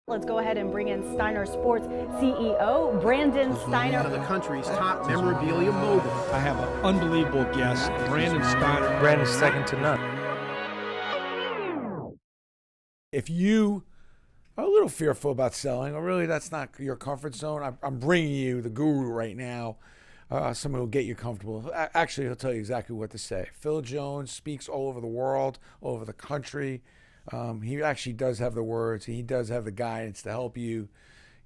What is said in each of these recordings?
Let's go ahead and bring in Steiner Sports CEO, Brandon Steiner. One of the country's top memorabilia mogul. I have an unbelievable guest, Brandon Steiner. Brandon's second to none. If you are a little fearful about selling, or really that's not your comfort zone, I'm bringing you the guru right now, someone who will get you comfortable. Actually, he'll tell you exactly what to say. Phil Jones speaks all over the world, all over the country. He actually does have the words. He does have the guidance to help you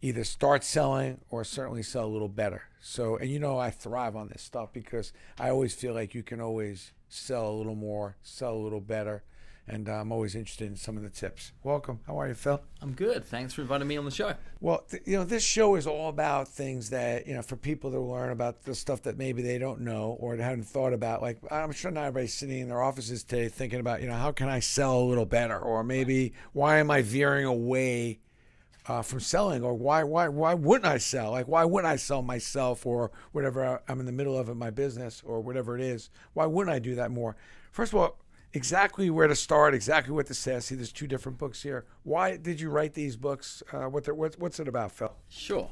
either start selling or certainly sell a little better. So, and you know I thrive on this stuff because I always feel like you can always sell a little more, sell a little better. And I'm always interested in some of the tips. Welcome. How are you, Phil? I'm good. Thanks for inviting me on the show. Well, this show is all about things that, for people to learn about the stuff that maybe they don't know or they haven't thought about. Like, I'm sure not everybody's sitting in their offices today thinking about, how can I sell a little better? Or maybe, why am I veering away from selling? Or why wouldn't I sell? Like, why wouldn't I sell myself or whatever I'm in the middle of in my business or whatever it is? Why wouldn't I do that more? First of all, exactly where to start, exactly what to say. I see there's two different books here. Why did you write these books? What's it about, Phil? Sure.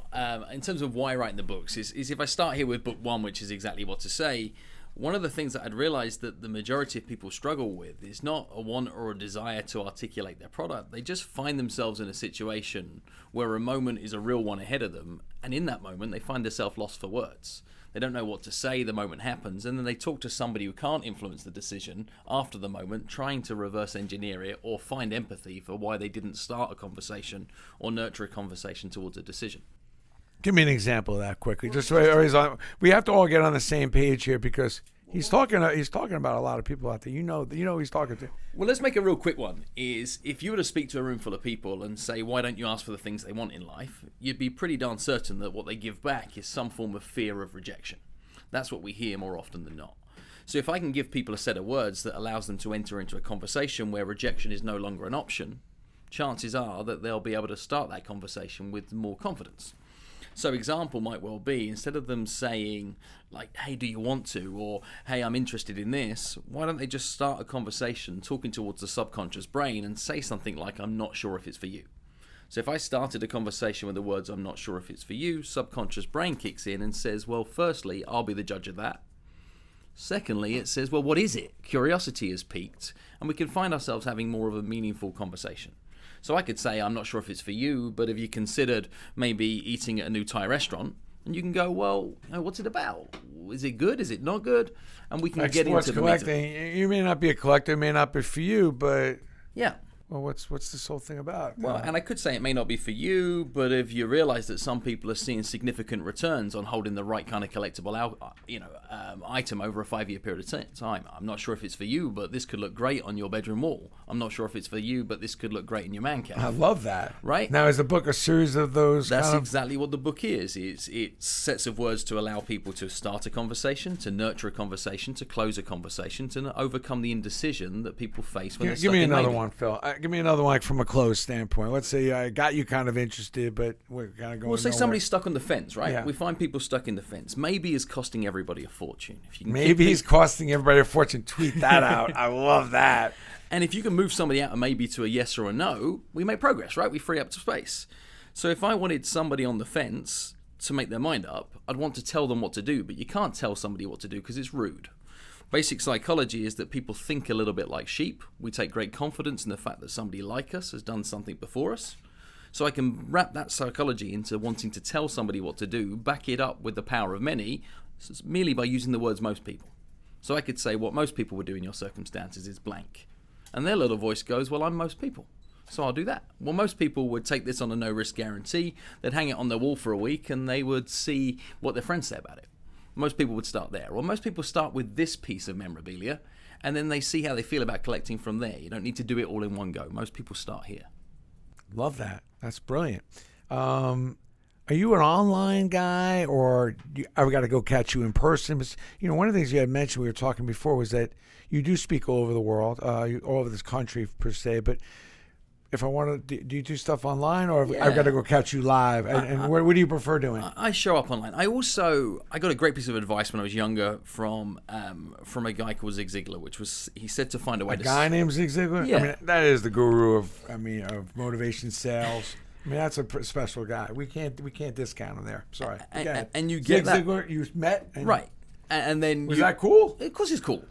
In terms of why writing the books, is if I start here with book one, which is exactly what to say, one of the things that I'd realized that the majority of people struggle with is not a want or a desire to articulate their product. They just find themselves in a situation where a moment is a real one ahead of them, and in that moment, they find themselves lost for words. They don't know what to say, the moment happens, and then they talk to somebody who can't influence the decision after the moment, trying to reverse engineer it or find empathy for why they didn't start a conversation or nurture a conversation towards a decision. Give me an example of that quickly. Just so we have to all get on the same page here because he's talking about a lot of people out there. You know who he's talking to. Well, let's make a real quick one. Is if you were to speak to a room full of people and say, why don't you ask for the things they want in life? You'd be pretty darn certain that what they give back is some form of fear of rejection. That's what we hear more often than not. So if I can give people a set of words that allows them to enter into a conversation where rejection is no longer an option, chances are that they'll be able to start that conversation with more confidence. So example might well be, instead of them saying like, hey, do you want to? Or, hey, I'm interested in this. Why don't they just start a conversation talking towards the subconscious brain and say something like, I'm not sure if it's for you. So if I started a conversation with the words, I'm not sure if it's for you, subconscious brain kicks in and says, well, firstly, I'll be the judge of that. Secondly, it says, well, what is it? Curiosity has peaked, and we can find ourselves having more of a meaningful conversation. So I could say, I'm not sure if it's for you, but have you considered maybe eating at a new Thai restaurant? And you can go, well, what's it about? Is it good? Is it not good? And we can get into the collecting. You may not be a collector, it may not be for you, but yeah. Well, what's this whole thing about? Well, and I could say it may not be for you, but if you realize that some people are seeing significant returns on holding the right kind of collectible item over a 5-year period of time, I'm not sure if it's for you, but this could look great on your bedroom wall. I'm not sure if it's for you, but this could look great in your man cave. I love that. Right? Now, is the book a series of those? That's exactly what the book is. It's sets of words to allow people to start a conversation, to nurture a conversation, to close a conversation, to overcome the indecision that people face when they're stuck in Give me another maybe. one, Phil. Give me another one, like from a closed standpoint. Let's say I got you kind of interested, but we're kind of going. Well, say nowhere. somebody's stuck on the fence, right? Yeah. We find people stuck in the fence. Maybe is costing everybody a fortune. If you can Maybe he's costing everybody a fortune. Tweet that out. I love that. And if you can move somebody out of maybe to a yes or a no, we make progress, right? We free up space. So if I wanted somebody on the fence to make their mind up, I'd want to tell them what to do, but you can't tell somebody what to do because it's rude. Basic psychology is that people think a little bit like sheep. We take great confidence in the fact that somebody like us has done something before us. So I can wrap that psychology into wanting to tell somebody what to do, back it up with the power of many, merely by using the words most people. So I could say what most people would do in your circumstances is blank. And their little voice goes, well, I'm most people, so I'll do that. Well, most people would take this on a no-risk guarantee. They'd hang it on their wall for a week and they would see what their friends say about it. Most people would start there. Or most people start with this piece of memorabilia and then they see how they feel about collecting from there. You don't need to do it all in one go. Most people start here. Love that. That's brilliant. Are you an online guy, or I've got to go catch you in person? But, one of the things you had mentioned, we were talking before, was that you do speak all over the world, all over this country per se. But if I want to, do you do stuff online, or I've got to go catch you live? And what do you prefer doing? I show up online. I got a great piece of advice when I was younger from a guy called Zig Ziglar, which was, he said to find a way a guy named Zig Ziglar? Yeah. I mean, that is the guru of motivation sales. I mean, that's a special guy. We can't discount him there. Sorry. And you get that. Ziglar, you met. And Right. And then was that cool? Of course it's cool.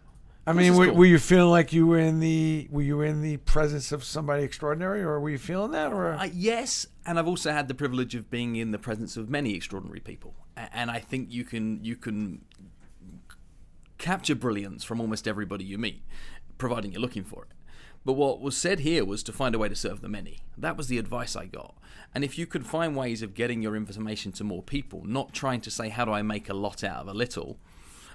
I mean, were you feeling like you were in the presence of somebody extraordinary, or were you feeling that? Or yes, and I've also had the privilege of being in the presence of many extraordinary people, and I think you can capture brilliance from almost everybody you meet, providing you're looking for it. But what was said here was to find a way to serve the many. That was the advice I got. And if you could find ways of getting your information to more people, not trying to say how do I make a lot out of a little,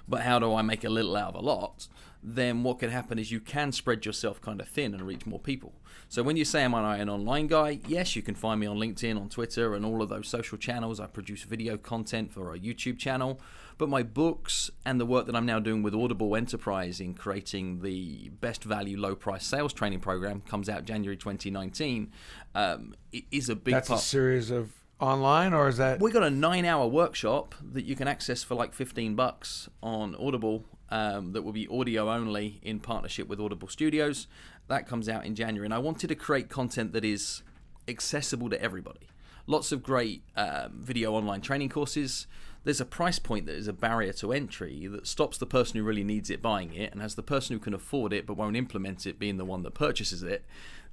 but how do I make a little out of a lot, then what can happen is you can spread yourself kind of thin and reach more people. So when you say, am I an online guy? Yes, you can find me on LinkedIn, on Twitter, and all of those social channels. I produce video content for a YouTube channel. But my books and the work that I'm now doing with Audible Enterprise in creating the best value, low price sales training program comes out January 2019. It is a big part. That's a series of online, or is that? We got a 9-hour workshop that you can access for like $15 on Audible. That will be audio only in partnership with Audible Studios. That comes out in January. And I wanted to create content that is accessible to everybody. Lots of great video online training courses. There's a price point that is a barrier to entry that stops the person who really needs it buying it, and has the person who can afford it but won't implement it being the one that purchases it,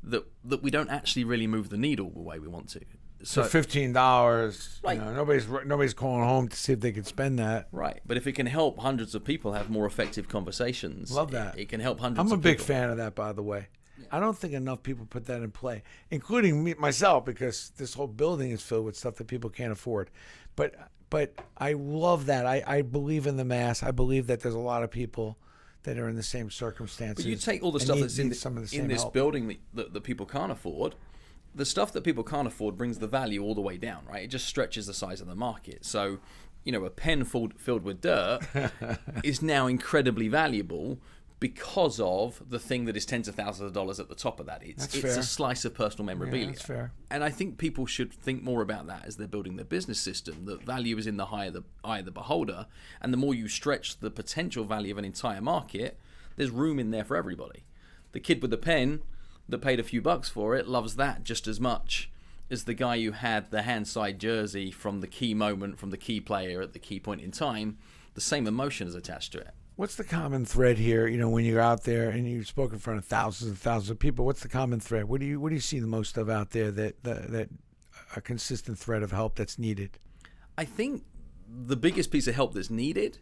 that we don't actually really move the needle the way we want to. So $15, right. Nobody's calling home to see if they can spend that. Right, but if it can help hundreds of people have more effective conversations, love that. It can help hundreds. I'm a of big people. fan of that, by the way. Yeah. I don't think enough people put that in play, including me, myself, because this whole building is filled with stuff that people can't afford. But I love that. I believe in the mass. I believe that there's a lot of people that are in the same circumstances. But you take all the stuff that's in this help. building that people can't afford. The stuff that people can't afford brings the value all the way down, right? It just stretches the size of the market. So, a pen filled with dirt is now incredibly valuable because of the thing that is tens of thousands of dollars at the top of that. It's a slice of personal memorabilia. Yeah, that's fair. And I think people should think more about that as they're building their business system, that value is in the eye of the beholder. And the more you stretch the potential value of an entire market, there's room in there for everybody. The kid with the pen that paid a few bucks for it loves that just as much as the guy who had the hand-side jersey from the key moment, from the key player at the key point in time. The same emotion is attached to it. What's the common thread here? When you're out there and you spoke in front of thousands and thousands of people, what's the common thread? What do you see the most of out there that a consistent thread of help that's needed? I think the biggest piece of help that's needed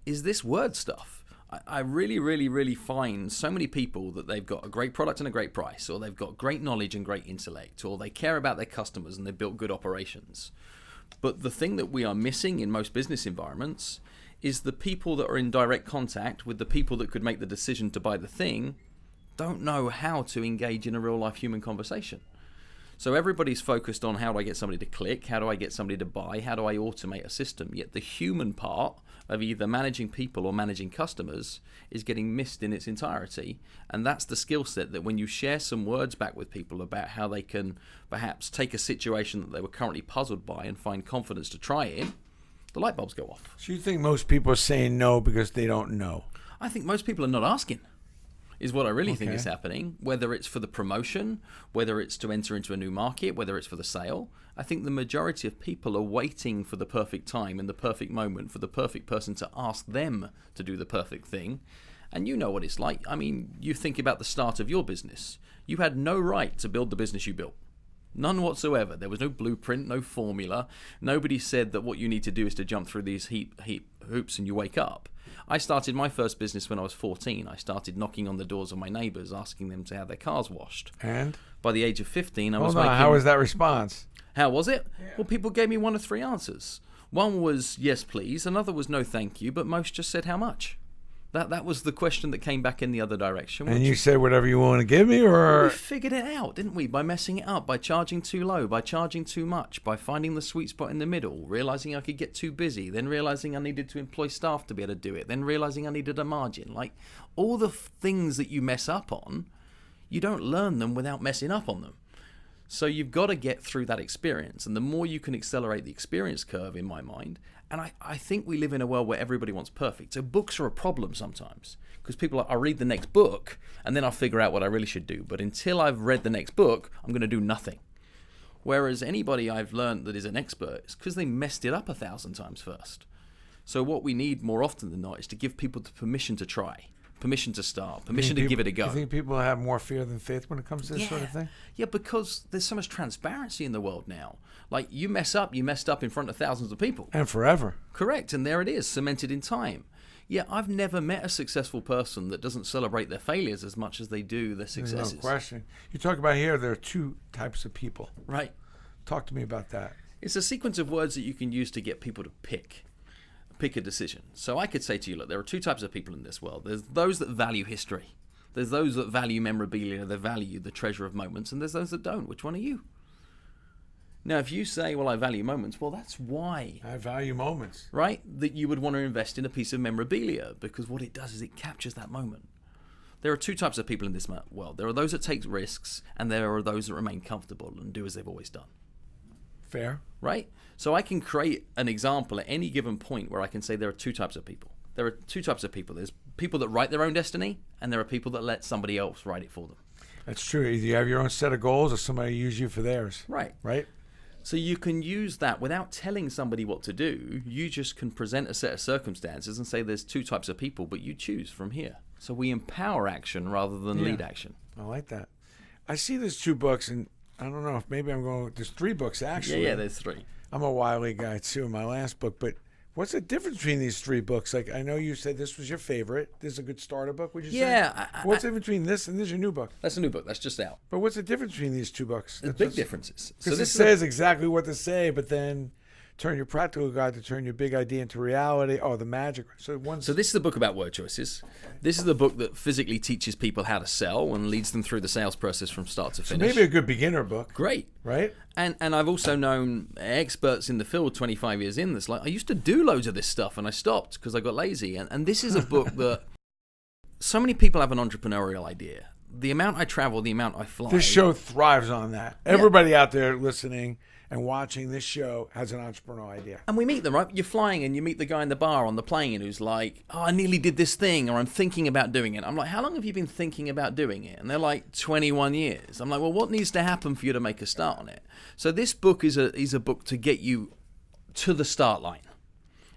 is this word stuff. I really, really, really find so many people that they've got a great product and a great price, or they've got great knowledge and great intellect, or they care about their customers and they've built good operations. But the thing that we are missing in most business environments is the people that are in direct contact with the people that could make the decision to buy the thing don't know how to engage in a real life human conversation. So everybody's focused on how do I get somebody to click, how do I get somebody to buy, how do I automate a system, yet the human part of either managing people or managing customers is getting missed in its entirety. And that's the skill set that when you share some words back with people about how they can perhaps take a situation that they were currently puzzled by and find confidence to try it, the light bulbs go off. So you think most people are saying no because they don't know? I think most people are not asking, is what I really think is happening. Whether it's for the promotion, whether it's to enter into a new market, whether it's for the sale, I think the majority of people are waiting for the perfect time and the perfect moment for the perfect person to ask them to do the perfect thing. And you know what it's like. I mean, you think about the start of your business. You had no right to build the business you built. None whatsoever. There was no blueprint, no formula. Nobody said that what you need to do is to jump through these heap hoops and you wake up. I started my first business when I was 14. I started knocking on the doors of my neighbors, asking them to have their cars washed. And? By the age of 15, I was making... How was that response? How was it? Yeah. Well, people gave me one of three answers. One was, yes, please. Another was, no, thank you. But most just said, how much? That was the question that came back in the other direction. And you said whatever you want to give me, or? We figured it out, didn't we? By messing it up, by charging too low, by charging too much, by finding the sweet spot in the middle, realizing I could get too busy, then realizing I needed to employ staff to be able to do it, then realizing I needed a margin. Like, all the things that you mess up on, you don't learn them without messing up on them. So you've got to get through that experience. And the more you can accelerate the experience curve, in my mind, and I think we live in a world where everybody wants perfect. So books are a problem sometimes because people are, I'll read the next book and then I'll figure out what I really should do. But until I've read the next book, I'm going to do nothing. Whereas anybody I've learned that is an expert, it's because they messed it up 1,000 times first. So what we need more often than not is to give people the permission to try, permission to start, permission to give it a go. You think people have more fear than faith when it comes to this sort of thing? Yeah, because there's so much transparency in the world now. Like, you mess up, you messed up in front of thousands of people. And forever. Correct, and there it is, cemented in time. Yeah, I've never met a successful person that doesn't celebrate their failures as much as they do their successes. No question. You talk about here, there are two types of people. Right. Talk to me about that. It's a sequence of words that you can use to get people to pick a decision. So I could say to you, look, there are two types of people in this world. There's those that value history. There's those that value memorabilia, they value the treasure of moments, and there's those that don't. Which one are you? Now, if you say, well, I value moments, well, that's why. I value moments. Right? That you would want to invest in a piece of memorabilia, because what it does is it captures that moment. There are two types of people in this world. There are those that take risks, and there are those that remain comfortable and do as they've always done. Fair. Right? So I can create an example at any given point where I can say there are two types of people. There are two types of people. There's people that write their own destiny, and there are people that let somebody else write it for them. That's true. Either you have your own set of goals or somebody use you for theirs. Right. Right? So you can use that without telling somebody what to do. You just can present a set of circumstances and say there's two types of people, but you choose from here. So we empower action rather than lead action. I like that. I see there's 2 books, and I don't know if maybe I'm going. There's 3 books actually. Yeah, there's 3. I'm a Wiley guy too in my last book, but what's the difference between these 3 books? Like, I know you said this was your favorite. This is a good starter book, would you say? Yeah. What's the difference between this and this is your new book? That's a new book. That's just out. But what's the difference between these 2 books? There's big differences. Because this says exactly what to say, but then turn your practical guide to turn your big idea into reality. Oh, the magic. So this is a book about word choices. This is the book that physically teaches people how to sell and leads them through the sales process from start to finish. Maybe a good beginner book. Great. Right? And I've also known experts in the field 25 years in that's like, I used to do loads of this stuff and I stopped because I got lazy. And this is a book that so many people have an entrepreneurial idea. The amount I travel, the amount I fly. This show thrives on that. Everybody out there listening and watching this show has an entrepreneurial idea. And we meet them, right? You're flying and you meet the guy in the bar on the plane who's like, oh, I nearly did this thing, or I'm thinking about doing it. I'm like, how long have you been thinking about doing it? And they're like, 21 years. I'm like, well, what needs to happen for you to make a start on it? So this book is a book to get you to the start line.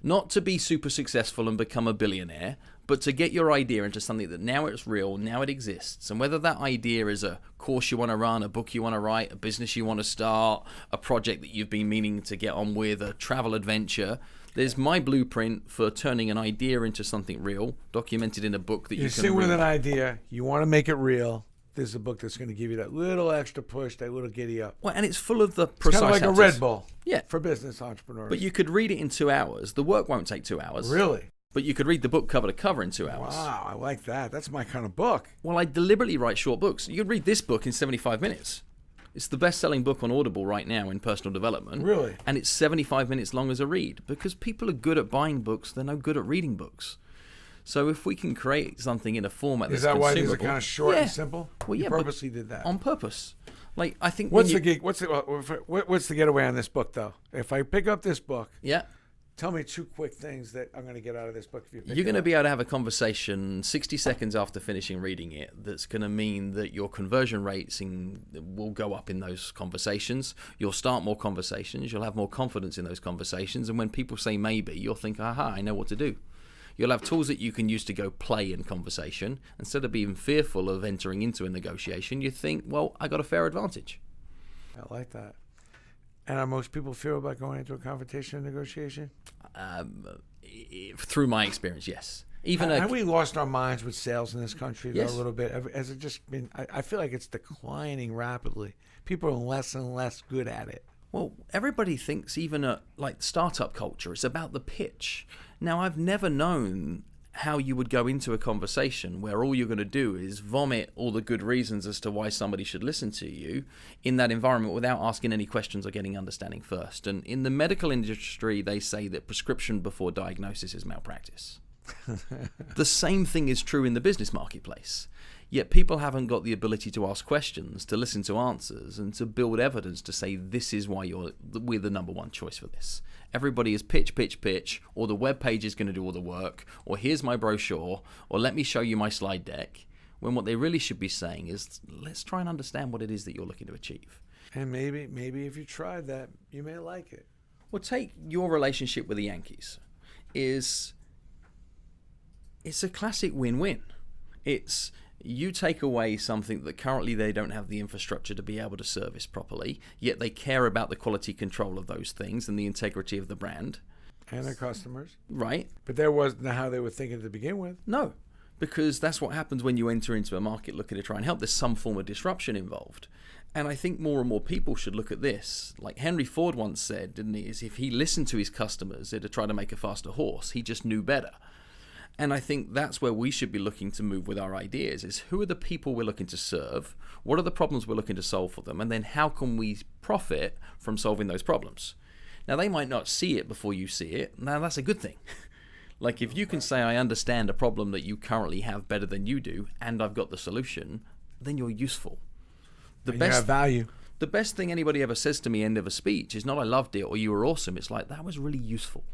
Not to be super successful and become a billionaire, but to get your idea into something that now it's real, now it exists. And whether that idea is a course you want to run, a book you want to write, a business you want to start, a project that you've been meaning to get on with, a travel adventure, there's my blueprint for turning an idea into something real, documented in a book that you can read. You sit with an idea, you want to make it real. This is a book that's going to give you that little extra push, that little giddy up. Well, and it's full of the precise It's kind of like answers. a Red Bull Yeah. for business entrepreneurs. But you could read it in 2 hours. The work won't take 2 hours. Really? But you could read the book cover to cover in 2 hours. Wow, I like that. That's my kind of book. Well, I deliberately write short books. You could read this book in 75 minutes. It's the best-selling book on Audible right now in personal development. Really? And it's 75 minutes long as a read. Because people are good at buying books, they're no good at reading books. So if we can create something in a format that's consumable... Is that why these are kind of short and simple? Well, yeah, you purposely did that. On purpose. Like, I think... What's the getaway on this book, though? If I pick up this book... Yeah. Tell me 2 quick things that I'm going to get out of this book. If You're going to be able to have a conversation 60 seconds after finishing reading it that's going to mean that your conversion rates will go up in those conversations. You'll start more conversations. You'll have more confidence in those conversations. And when people say maybe, you'll think, aha, I know what to do. You'll have tools that you can use to go play in conversation. Instead of being fearful of entering into a negotiation, you think, well, I got a fair advantage. I like that. And are most people fear about going into a confrontation or negotiation? Through my experience, yes. Have we lost our minds with sales in this country though, Yes. a little bit? Has it just been? I feel like it's declining rapidly. People are less and less good at it. Well, everybody thinks even at like startup culture, it's about the pitch. Now, I've never known how you would go into a conversation where all you're going to do is vomit all the good reasons as to why somebody should listen to you in that environment without asking any questions or getting understanding first. And in the medical industry, they say that prescription before diagnosis is malpractice. The same thing is true in the business marketplace. Yet people haven't got the ability to ask questions, to listen to answers, and to build evidence to say this is why we're the number one choice for this. Everybody is pitch, pitch, pitch, or the web page is going to do all the work, or here's my brochure, or let me show you my slide deck, when what they really should be saying is let's try and understand what it is that you're looking to achieve. And maybe if you tried that, you may like it. Well, take your relationship with the Yankees. It's a classic win-win. It's you take away something that currently they don't have the infrastructure to be able to service properly, yet they care about the quality control of those things and the integrity of the brand. And their customers. Right. But that wasn't how they were thinking to begin with. No, because that's what happens when you enter into a market looking to try and help. There's some form of disruption involved. And I think more and more people should look at this. Like Henry Ford once said, didn't he, is if he listened to his customers to try to make a faster horse, he just knew better. And I think that's where we should be looking to move with our ideas, is who are the people we're looking to serve, what are the problems we're looking to solve for them, and then how can we profit from solving those problems. Now, they might not see it before you see it. Now, that's a good thing. Like if you can say, I understand a problem that you currently have better than you do, and I've got the solution, then you're useful. You have value. The best thing anybody ever says to me end of a speech is not I loved it or you were awesome. It's like, that was really useful.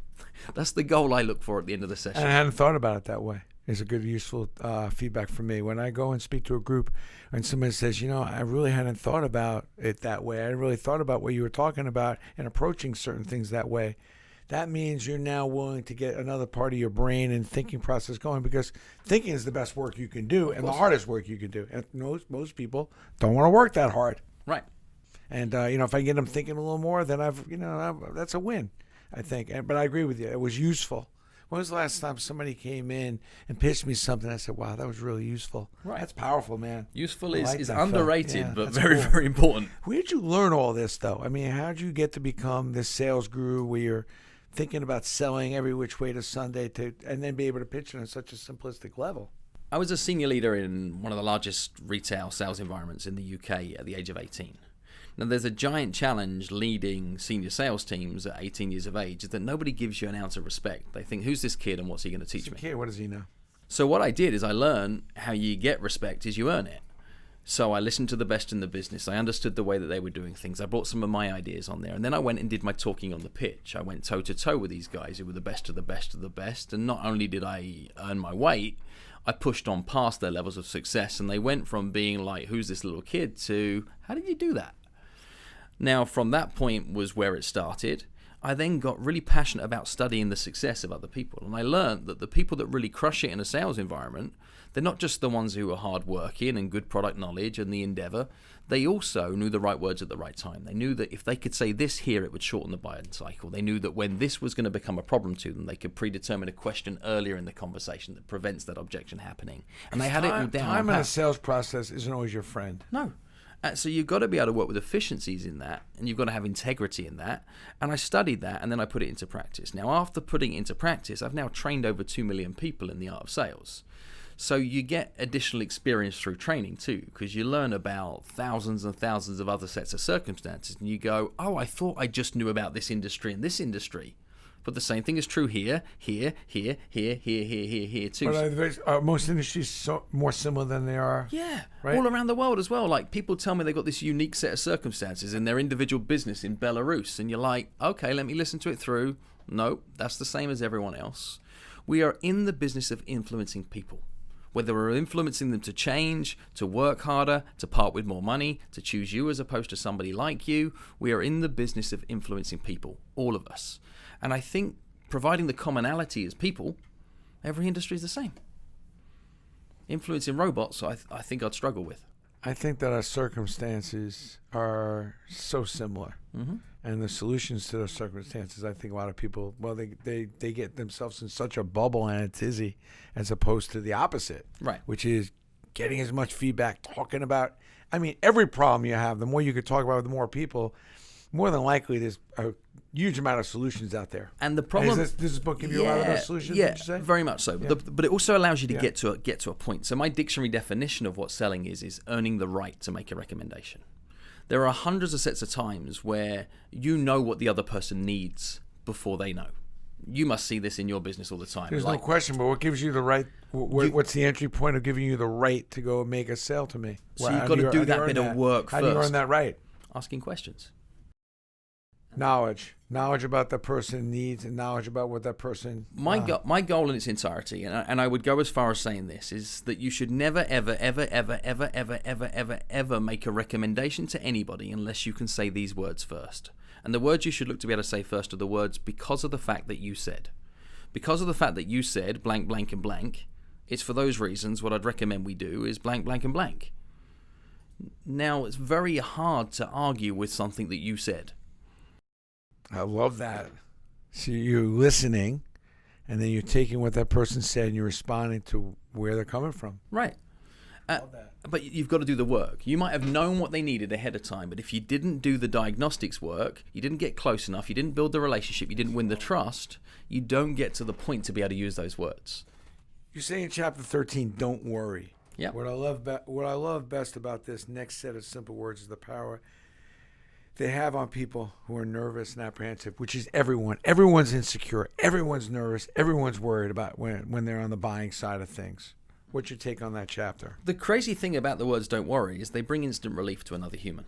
That's the goal I look for at the end of the session. And I hadn't thought about it that way. It's a good, useful feedback for me. When I go and speak to a group and somebody says, I really hadn't thought about it that way. I hadn't really thought about what you were talking about and approaching certain things that way. That means you're now willing to get another part of your brain and thinking process going, because thinking is the best work you can do and the hardest work you can do. And most people don't want to work that hard. Right. And, if I get them thinking a little more, then that's a win, I think. But I agree with you. It was useful. When was the last time somebody came in and pitched me something? I said, wow, that was really useful. Right. That's powerful, man. Useful like is that, underrated, but that's very, cool. very important. Where did you learn all this, though? I mean, how did you get to become this sales guru where you're thinking about selling every which way to Sunday and then be able to pitch it on such a simplistic level? I was a senior leader in one of the largest retail sales environments in the UK at the age of 18. Now, there's a giant challenge leading senior sales teams at 18 years of age, is that nobody gives you an ounce of respect. They think, who's this kid and what's he going to teach me? Kid, what does he know? So what I did is I learned how you get respect is you earn it. So I listened to the best in the business. I understood the way that they were doing things. I brought some of my ideas on there. And then I went and did my talking on the pitch. I went toe-to-toe with these guys who were the best of the best of the best. And not only did I earn my weight, I pushed on past their levels of success. And they went from being like, who's this little kid, to, how did you do that? Now, from that point was where it started. I then got really passionate about studying the success of other people. And I learned that the people that really crush it in a sales environment, they're not just the ones who are hardworking and good product knowledge and the endeavor. They also knew the right words at the right time. They knew that if they could say this here, it would shorten the buying cycle. They knew that when this was going to become a problem to them, they could predetermine a question earlier in the conversation that prevents that objection happening. And they had it all down. Time in a sales process isn't always your friend. No. So you've got to be able to work with efficiencies in that, and you've got to have integrity in that. And I studied that, and then I put it into practice. Now, after putting it into practice, I've now trained over 2 million people in the art of sales. So you get additional experience through training too, because you learn about thousands and thousands of other sets of circumstances, and you go, oh, I thought I just knew about this industry and this industry. But the same thing is true here too. But are most industries more similar than they are? Yeah, right? All around the world as well. Like, people tell me they've got this unique set of circumstances in their individual business in Belarus, and you're like, okay, let me listen to it through. No, that's the same as everyone else. We are in the business of influencing people. Whether we're influencing them to change, to work harder, to part with more money, to choose you as opposed to somebody like you, we are in the business of influencing people, all of us. And I think providing the commonality as people, every industry is the same. Influencing robots, I think I'd struggle with. I think that our circumstances are so similar. Mm-hmm. And the solutions to those circumstances, I think a lot of people, well, they get themselves in such a bubble and a tizzy, as opposed to the opposite. Right. Which is getting as much feedback, talking about, every problem you have, the more you could talk about with the more people, more than likely there's a huge amount of solutions out there. And the problem, does this book give you a lot of those solutions? Yeah, would you say? very much so. Yeah. But it also allows you to get to a point. So my dictionary definition of what selling is earning the right to make a recommendation. There are hundreds of sets of times where you know what the other person needs before they know. You must see this in your business all the time. There's no question, but what gives you the right? What's the entry point of giving you the right to go make a sale to me? So you've got to do that bit of work first. How do you earn that right? Asking questions. Knowledge about that person needs, and knowledge about what that person. My goal in its entirety, and I would go as far as saying this, is that you should never, ever, ever, ever, ever, ever, ever, ever, ever make a recommendation to anybody unless you can say these words first. And the words you should look to be able to say first are the words "because of the fact that you said." Because of the fact that you said blank, blank, and blank, it's for those reasons what I'd recommend we do is blank, blank, and blank. Now, it's very hard to argue with something that you said. I love that. So you're listening, and then you're taking what that person said and you're responding to where they're coming from. Right. But you've got to do the work. You might have known what they needed ahead of time, but if you didn't do the diagnostics work, you didn't get close enough, you didn't build the relationship, you didn't win the trust, you don't get to the point to be able to use those words. You say in chapter 13, don't worry. Yeah. What I love best about this next set of simple words is the power they have on people who are nervous and apprehensive, which is everyone. Everyone's insecure. Everyone's nervous. Everyone's worried about when they're on the buying side of things. What's your take on that chapter? The crazy thing about the words "don't worry" is they bring instant relief to another human.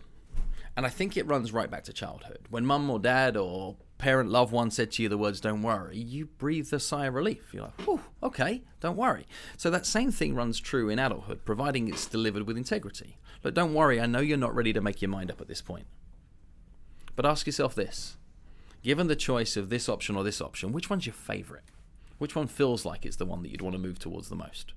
And I think it runs right back to childhood. When mum or dad or parent, loved one said to you the words "don't worry," you breathe a sigh of relief. You're like, "Whew, okay, don't worry." So that same thing runs true in adulthood, providing it's delivered with integrity. But don't worry, I know you're not ready to make your mind up at this point. But ask yourself this. Given the choice of this option or this option, which one's your favorite? Which one feels like it's the one that you'd want to move towards the most?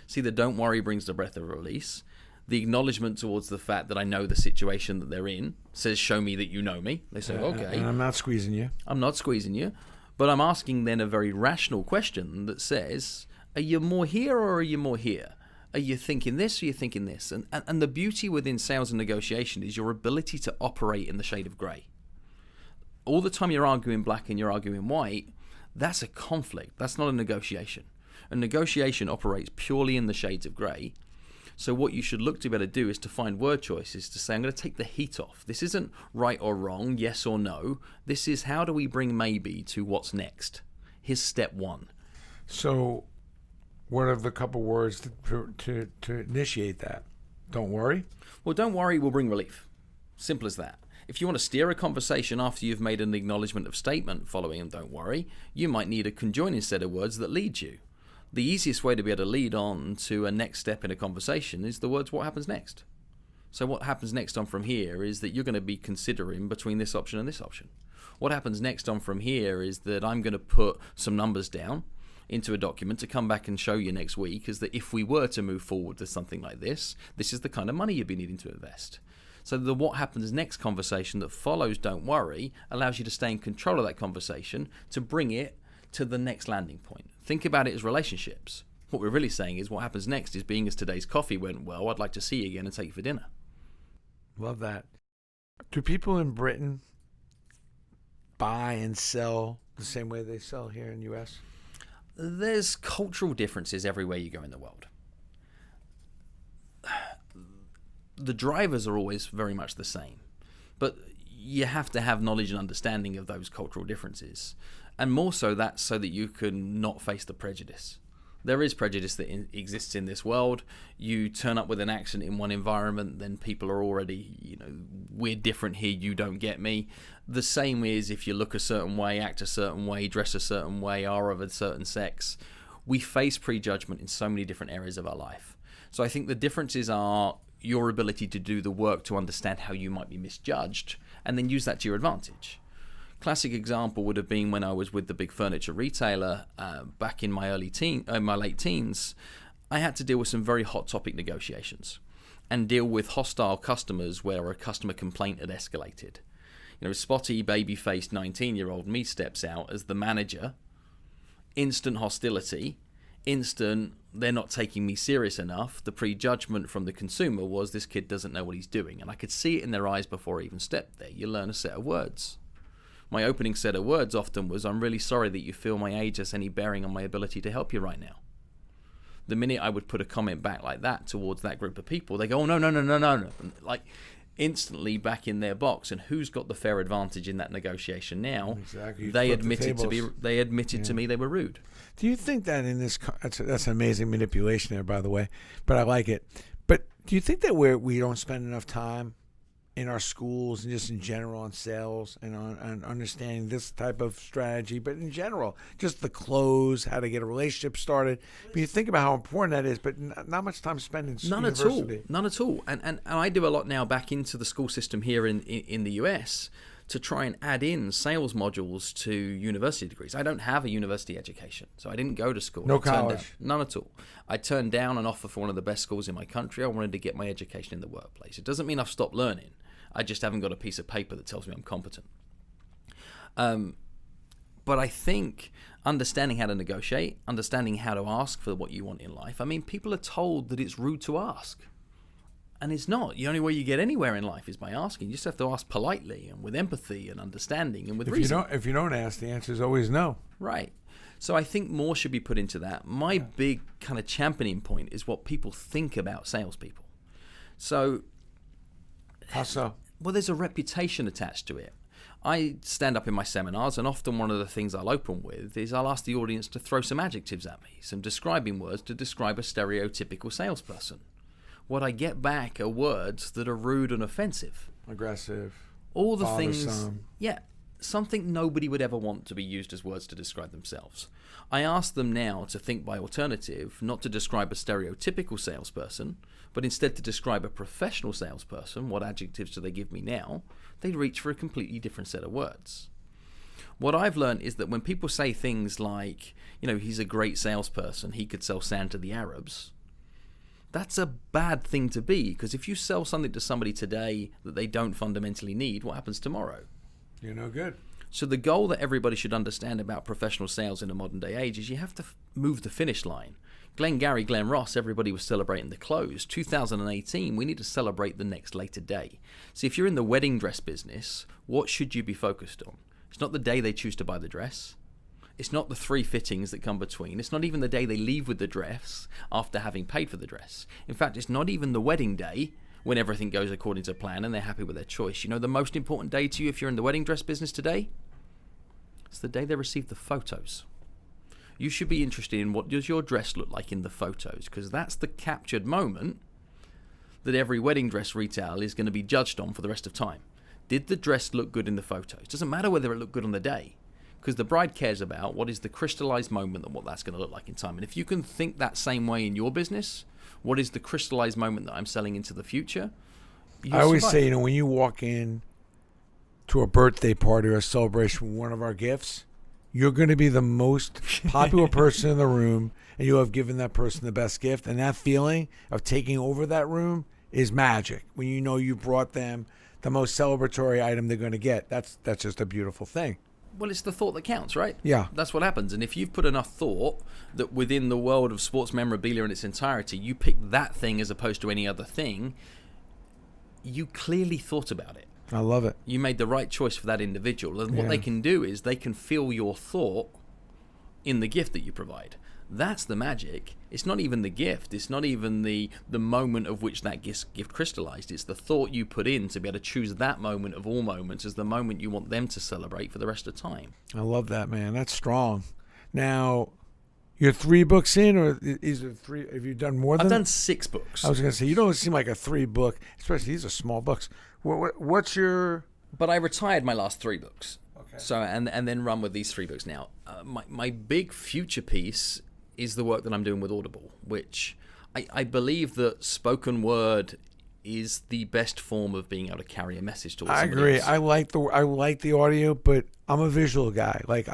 See, the "don't worry" brings the breath of release. The acknowledgement towards the fact that I know the situation that they're in says, show me that you know me. They say, okay. And I'm not squeezing you. I'm not squeezing you. But I'm asking then a very rational question that says, are you more here or are you more here? Are you thinking this or are you thinking this? And the beauty within sales and negotiation is your ability to operate in the shade of grey. All the time you're arguing black and you're arguing white, that's a conflict. That's not a negotiation. A negotiation operates purely in the shades of grey. So what you should look to be able to do is to find word choices to say, I'm going to take the heat off. This isn't right or wrong, yes or no. This is how do we bring maybe to what's next. Here's step one. So what are the couple words to initiate that? Don't worry? Well, don't worry will bring relief. Simple as that. If you want to steer a conversation after you've made an acknowledgement of statement following don't worry, you might need a conjoining set of words that lead you. The easiest way to be able to lead on to a next step in a conversation is the words "what happens next." So what happens next on from here is that you're going to be considering between this option and this option. What happens next on from here is that I'm going to put some numbers down into a document to come back and show you next week, is that if we were to move forward to something like this, this is the kind of money you'd be needing to invest. So the what happens next conversation that follows don't worry allows you to stay in control of that conversation to bring it to the next landing point. Think about it as relationships. What we're really saying is what happens next is, being as today's coffee went well, I'd like to see you again and take you for dinner. Love that. Do people in Britain buy and sell the same way they sell here in the U.S.? There's cultural differences everywhere you go in the world. The drivers are always very much the same, but you have to have knowledge and understanding of those cultural differences. And more so that's so that you can not face the prejudice. There is prejudice that exists in this world. You turn up with an accent in one environment, then people are already, we're different here, you don't get me. The same is if you look a certain way, act a certain way, dress a certain way, are of a certain sex. We face prejudgment in so many different areas of our life. So I think the differences are your ability to do the work to understand how you might be misjudged and then use that to your advantage. Classic example would have been when I was with the big furniture retailer back in my late teens. I had to deal with some very hot topic negotiations and deal with hostile customers where a customer complaint had escalated. Spotty, baby-faced 19-year-old me steps out as the manager. Instant hostility. Instant, they're not taking me serious enough. The prejudgment from the consumer was, this kid doesn't know what he's doing. And I could see it in their eyes before I even stepped there. You learn a set of words. My opening set of words often was, I'm really sorry that you feel my age has any bearing on my ability to help you right now. The minute I would put a comment back like that towards that group of people, they go, oh, no. Like, instantly back in their box. And who's got the fair advantage in that negotiation now? Exactly. They admitted to me they were rude. Do you think that in this, that's amazing manipulation there, by the way, but I like it. But do you think that we don't spend enough time in our schools and just in general on sales and on understanding this type of strategy, but in general, just the close, how to get a relationship started. But you think about how important that is, but not much time spent in university. None at all. And I do a lot now back into the school system here in the US to try and add in sales modules to university degrees. I don't have a university education, so I didn't go to school. No college. None at all. I turned down an offer for one of the best schools in my country. I wanted to get my education in the workplace. It doesn't mean I've stopped learning. I just haven't got a piece of paper that tells me I'm competent. But I think understanding how to negotiate, understanding how to ask for what you want in life. I mean, people are told that it's rude to ask. And it's not. The only way you get anywhere in life is by asking. You just have to ask politely and with empathy and understanding and with reason. If you don't ask, the answer is always no. Right. So I think more should be put into that. My big kind of championing point is what people think about salespeople. So... How so? Well, there's a reputation attached to it. I stand up in my seminars, and often one of the things I'll open with is I'll ask the audience to throw some adjectives at me, some describing words to describe a stereotypical salesperson. What I get back are words that are rude and offensive. Aggressive. All the things. Bothersome. Yeah. Something nobody would ever want to be used as words to describe themselves. I ask them now to think by alternative, not to describe a stereotypical salesperson, but instead to describe a professional salesperson. What adjectives do they give me now? They reach for a completely different set of words. What I've learned is that when people say things like, he's a great salesperson, he could sell sand to the Arabs, that's a bad thing to be, because if you sell something to somebody today that they don't fundamentally need, what happens tomorrow? You're no good. So the goal that everybody should understand about professional sales in a modern day age is you have to move the finish line. Glengarry, Glen Ross, everybody was celebrating the close. 2018, we need to celebrate the next later day. See, if you're in the wedding dress business, what should you be focused on? It's not the day they choose to buy the dress. It's not the 3 fittings that come between. It's not even the day they leave with the dress after having paid for the dress. In fact, it's not even the wedding day when everything goes according to plan and they're happy with their choice. The most important day to you if you're in the wedding dress business today? It's the day they receive the photos. You should be interested in what does your dress look like in the photos, because that's the captured moment that every wedding dress retail is going to be judged on for the rest of time. Did the dress look good in the photos? It doesn't matter whether it looked good on the day, because the bride cares about what is the crystallized moment and what that's going to look like in time. And if you can think that same way in your business, what is the crystallized moment that I'm selling into the future? I always say, when you walk in to a birthday party or a celebration with one of our gifts, you're going to be the most popular person in the room, and you have given that person the best gift. And that feeling of taking over that room is magic. When you brought them the most celebratory item they're going to get, that's just a beautiful thing. Well, it's the thought that counts, right? Yeah. That's what happens. And if you've put enough thought that within the world of sports memorabilia in its entirety, you pick that thing as opposed to any other thing, you clearly thought about it. I love it. You made the right choice for that individual. And what they can do is they can feel your thought in the gift that you provide. That's the magic. It's not even the gift. It's not even the moment of which that gift crystallized. It's the thought you put in to be able to choose that moment of all moments as the moment you want them to celebrate for the rest of time. I love that, man. That's strong. Now, you're 3 books in, or is it 3? Have you done more than? I've done 6 books. I was going to say, you don't seem like a 3 book, especially these are small books. What's your? But I retired my last 3 books. Okay. So and then run with these 3 books now. My big future piece is the work that I'm doing with Audible, which I believe that spoken word is the best form of being able to carry a message to. I agree. Else. I like the audio, but I'm a visual guy. Right.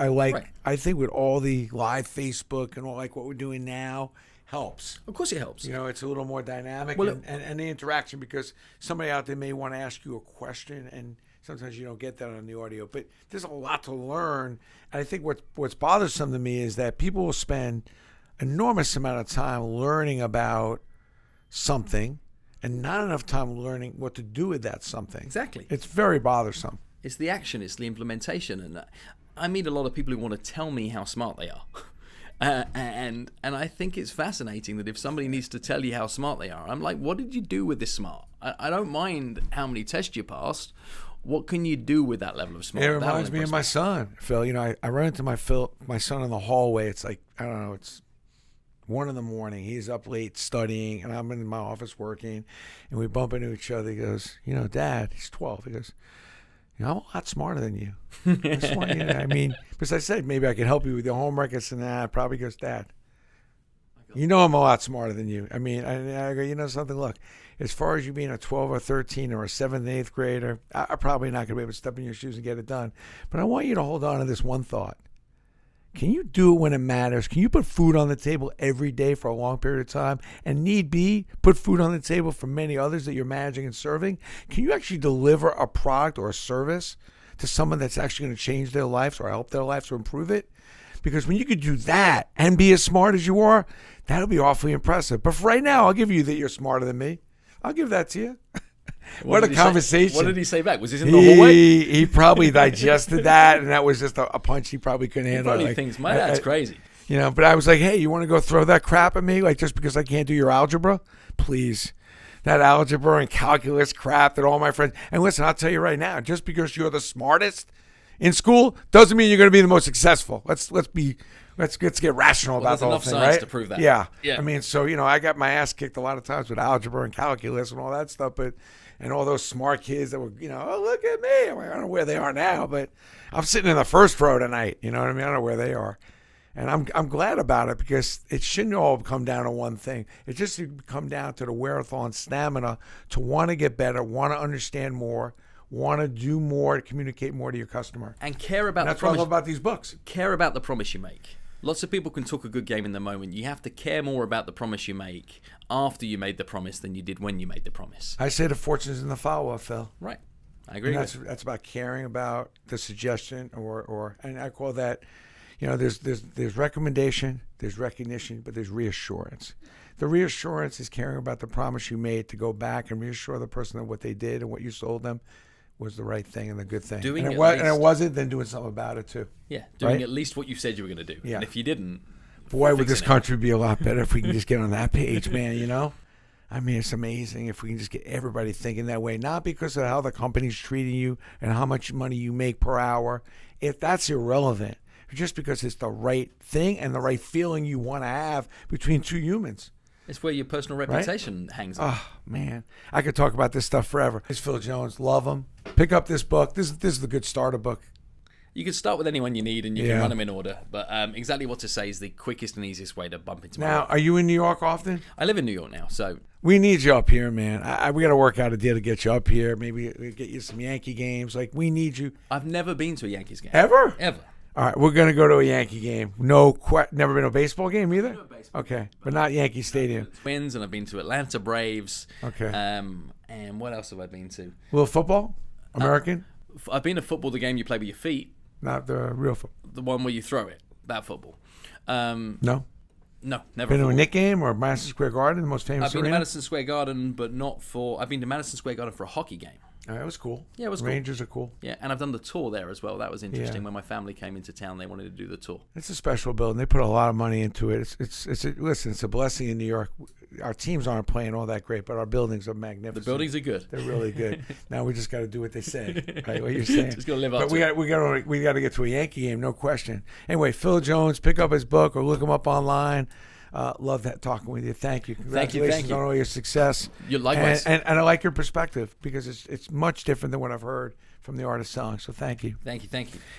I think with all the live Facebook and all like what we're doing now helps. Of course, it helps. It's a little more dynamic and the interaction, because somebody out there may want to ask you a question, and sometimes you don't get that on the audio. But there's a lot to learn, and I think what's bothersome to me is that people will spend enormous amount of time learning about something and not enough time learning what to do with that something. Exactly. It's very bothersome. It's the action, it's the implementation. And I meet a lot of people who want to tell me how smart they are. And I think it's fascinating that if somebody needs to tell you how smart they are, I'm like, what did you do with this smart? I don't mind how many tests you passed. What can you do with that level of smart? It reminds me of my son, Phil. I run into my son in the hallway. It's like, I don't know, it's 1 in the morning. He's up late studying, and I'm in my office working, and we bump into each other. He goes, Dad, he's 12. He goes, I'm a lot smarter than you. I just want you to, because I said maybe I could help you with your homework. I said, nah, probably goes, Dad, I'm a lot smarter than you. I go, something, look, as far as you being a 12 or 13 or a 7th and 8th grader, I'm probably not going to be able to step in your shoes and get it done. But I want you to hold on to this one thought. Can you do it when it matters? Can you put food on the table every day for a long period of time, and need be put food on the table for many others that you're managing and serving? Can you actually deliver a product or a service to someone that's actually going to change their lives or help their lives or improve it? Because when you could do that and be as smart as you are, that'll be awfully impressive. But for right now, I'll give you that you're smarter than me. I'll give that to you. What a conversation. What did he say back? Was this in the hallway? He probably digested that, and that was just a punch he probably couldn't handle. He probably thinks, my dad's crazy. But I was like, hey, you want to go throw that crap at me? Like, just because I can't do your algebra? Please. That algebra and calculus crap that all my friends... And listen, I'll tell you right now, just because you're the smartest in school doesn't mean you're going to be the most successful. Let's get rational about the whole thing, right? There's enough science to prove that. Yeah. Yeah. So, I got my ass kicked a lot of times with algebra and calculus and all that stuff, and all those smart kids that were, oh, look at me. I don't know where they are now, but I'm sitting in the first row tonight. You know what I mean? I don't know where they are. And I'm glad about it, because it shouldn't all come down to one thing. It just should come down to the wherewithal and stamina to want to get better, want to understand more, want to do more, to communicate more to your customer. And care about That's what I love about these books. Care about the promise you make. Lots of people can talk a good game in the moment. You have to care more about the promise you make after you made the promise than you did when you made the promise. I say the fortune's in the follow-up, Phil. Right. I agree. That's about caring about the suggestion, and I call that, there's recommendation, there's recognition, but there's reassurance. The reassurance is caring about the promise you made to go back and reassure the person that what they did and what you sold them was the right thing and the good thing. And it wasn't, then doing something about it too. Yeah, doing at least what you said you were going to do. Yeah. And if you didn't, boy, would this country be a lot better if we can just get on that page, man, it's amazing if we can just get everybody thinking that way, not because of how the company's treating you and how much money you make per hour. If that's irrelevant, just because it's the right thing and the right feeling you want to have between two humans. It's where your personal reputation hangs on. Oh, man. I could talk about this stuff forever. It's Phil Jones. Love him. Pick up this book. This is the good starter book. You can start with anyone you need, and you can run them in order. But exactly what to say is the quickest and easiest way to bump into my Now, are you in New York often? I live in New York now, so... We need you up here, man. We got to work out a deal to get you up here. Maybe we get you some Yankee games. Like, we need you. I've never been to a Yankees game. Ever? Ever. All right, we're going to go to a Yankee game. Never been to a baseball game either? Okay, but not Yankee Stadium. Twins, and I've been to Atlanta Braves. Okay. And what else have I been to? A little football? American? I've been to football, the game you play with your feet. Not the real football. The one where you throw it. That football. No? No, never. Been to a Knick game or Madison Square Garden, the most famous I've been arena? to Madison Square Garden, but not for... I've been to Madison Square Garden for a hockey game. Oh, it was cool. Yeah, it was cool. Rangers are cool. Yeah, and I've done the tour there as well. That was interesting. Yeah. When my family came into town, they wanted to do the tour. It's a special building. They put a lot of money into it. Listen, it's a blessing in New York. Our teams aren't playing all that great, but our buildings are magnificent. The buildings are good. They're really good. Now we just got to do what they say. Right? What you're saying. Just got to live up to it. But we got to get to a Yankee game, no question. Anyway, Phil Jones, pick up his book or look him up online. Love that talking with you. Thank you. Congratulations Thank you. on all your success. Likewise. And I like your perspective because it's much different than what I've heard from the art of selling. So thank you. Thank you.